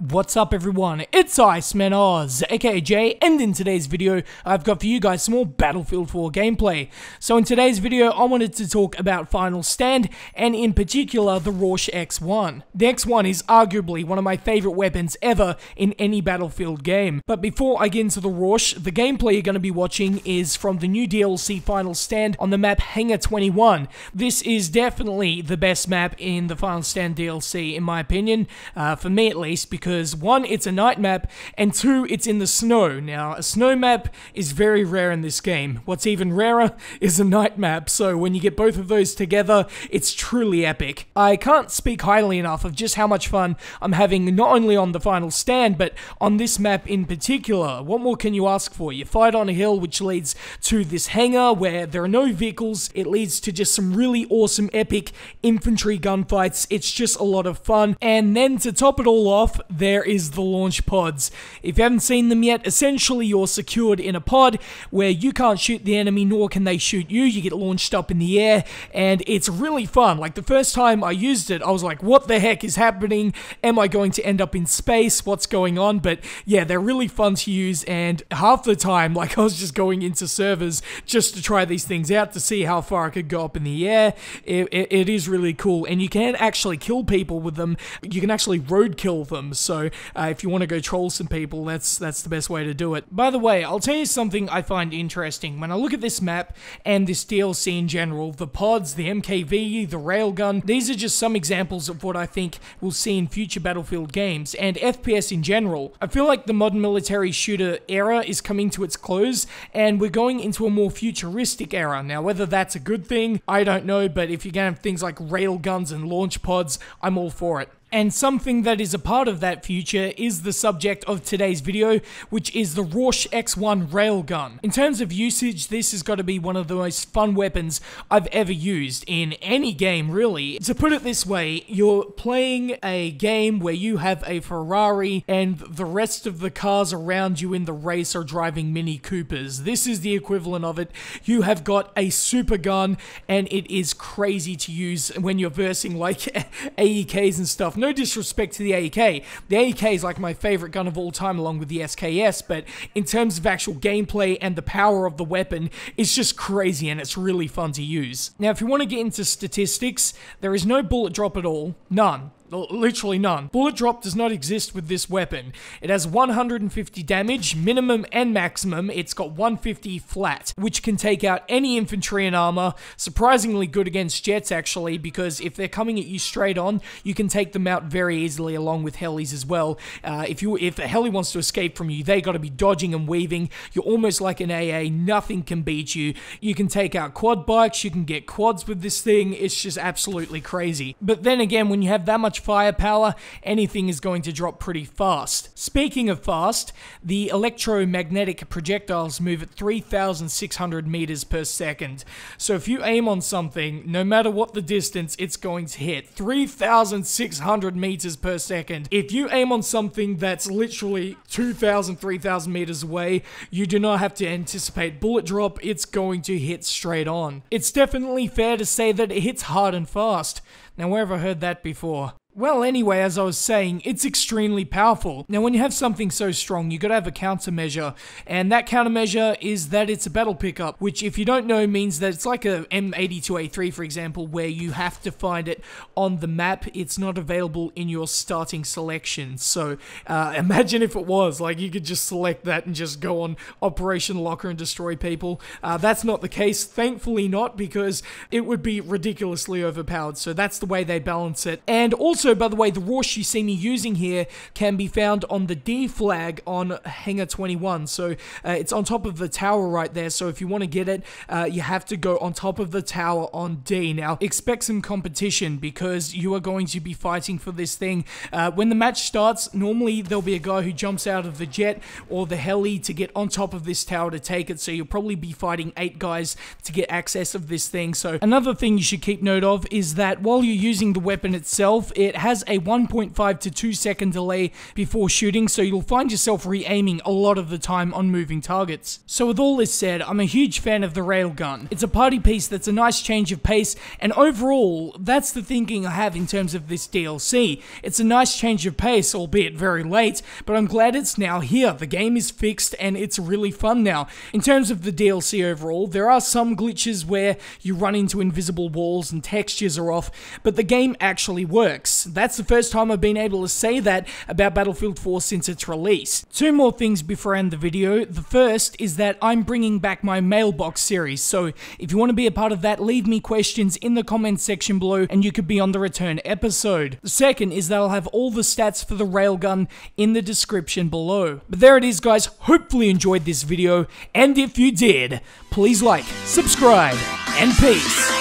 What's up everyone, it's Iceman Oz, aka Jay, and in today's video, I've got for you guys some more Battlefield 4 gameplay. So in today's video, I wanted to talk about Final Stand, and in particular, the Rorsch X1. The X1 is arguably one of my favorite weapons ever in any Battlefield game. But before I get into the Rorsch, the gameplay you're going to be watching is from the new DLC Final Stand on the map Hangar 21. This is definitely the best map in the Final Stand DLC, in my opinion, for me at least, because one, it's a night map, and two, it's in the snow. Now, a snow map is very rare in this game. What's even rarer is a night map, so when you get both of those together, it's truly epic. I can't speak highly enough of just how much fun I'm having not only on the Final Stand, but on this map in particular. What more can you ask for? You fight on a hill which leads to this hangar where there are no vehicles. It leads to just some really awesome epic infantry gunfights. It's just a lot of fun. And then to top it all off, there is the launch pods. If you haven't seen them yet, essentially you're secured in a pod where you can't shoot the enemy, nor can they shoot you. You get launched up in the air, and it's really fun. Like, the first time I used it, I was like, what the heck is happening? Am I going to end up in space? What's going on? But yeah, they're really fun to use, and half the time, like, I was just going into servers just to try these things out to see how far I could go up in the air. It is really cool, and you can actually kill people with them. You can actually roadkill them, so if you want to go troll some people, that's the best way to do it. By the way, I'll tell you something I find interesting. When I look at this map and this DLC in general, the pods, the MKV, the railgun, these are just some examples of what I think we'll see in future Battlefield games, and FPS in general. I feel like the modern military shooter era is coming to its close, and we're going into a more futuristic era. Now, whether that's a good thing, I don't know, but if you're going to have things like railguns and launch pods, I'm all for it. And something that is a part of that future is the subject of today's video, which is the Rorsch X1 railgun. In terms of usage, this has got to be one of the most fun weapons I've ever used in any game, really. To put it this way, you're playing a game where you have a Ferrari and the rest of the cars around you in the race are driving Mini Coopers. This is the equivalent of it. You have got a super gun, and it is crazy to use when you're versing like AEKs and stuff. No disrespect to the AEK. The AEK is like my favorite gun of all time, along with the SKS, but in terms of actual gameplay and the power of the weapon, it's just crazy and it's really fun to use. Now, if you want to get into statistics, there is no bullet drop at all. None. Literally none. Bullet drop does not exist with this weapon. It has 150 damage, minimum and maximum. It's got 150 flat, which can take out any infantry and armor. Surprisingly good against jets, actually, because if they're coming at you straight on, you can take them out very easily, along with helis as well. If a heli wants to escape from you, they got to be dodging and weaving. You're almost like an AA. Nothing can beat you. You can take out quad bikes. You can get quads with this thing. It's just absolutely crazy. But then again, when you have that much firepower, anything is going to drop pretty fast. Speaking of fast, the electromagnetic projectiles move at 3,600 meters per second. So if you aim on something, no matter what the distance, it's going to hit 3,600 meters per second. If you aim on something that's literally 2,000, 3,000 meters away, you do not have to anticipate bullet drop. It's going to hit straight on. It's definitely fair to say that it hits hard and fast. Now, where have I heard that before? Well, anyway, as I was saying, it's extremely powerful. Now, when you have something so strong, you gotta have a countermeasure, and that countermeasure is that it's a battle pickup, which, if you don't know, means that it's like a M82A3, for example, where you have to find it on the map. It's not available in your starting selection. So, imagine if it was, like, you could just select that and just go on Operation Locker and destroy people. That's not the case, thankfully not, because it would be ridiculously overpowered. So that's the way they balance it. And also, by the way, the Rorsch you see me using here can be found on the D flag on Hangar 21. So it's on top of the tower right there. So if you want to get it, you have to go on top of the tower on D. Now, expect some competition because you are going to be fighting for this thing. When the match starts, normally there'll be a guy who jumps out of the jet or the heli to get on top of this tower to take it. So you'll probably be fighting 8 guys to get access of this thing. So another thing you should keep note of is that while you're you're using the weapon itself, it has a 1.5 to 2 second delay before shooting, so you'll find yourself re-aiming a lot of the time on moving targets. So with all this said, I'm a huge fan of the railgun. It's a party piece that's a nice change of pace, and overall, that's the thinking I have in terms of this DLC. It's a nice change of pace, albeit very late, but I'm glad it's now here. The game is fixed and it's really fun now. In terms of the DLC overall, there are some glitches where you run into invisible walls and textures are off, but the game actually works. That's the first time I've been able to say that about Battlefield 4 since its release. Two more things before I end the video. The first is that I'm bringing back my mailbox series, so if you want to be a part of that, leave me questions in the comments section below and you could be on the return episode. The second is that I'll have all the stats for the railgun in the description below. But there it is, guys. Hopefully you enjoyed this video, and if you did, please like, subscribe, and peace.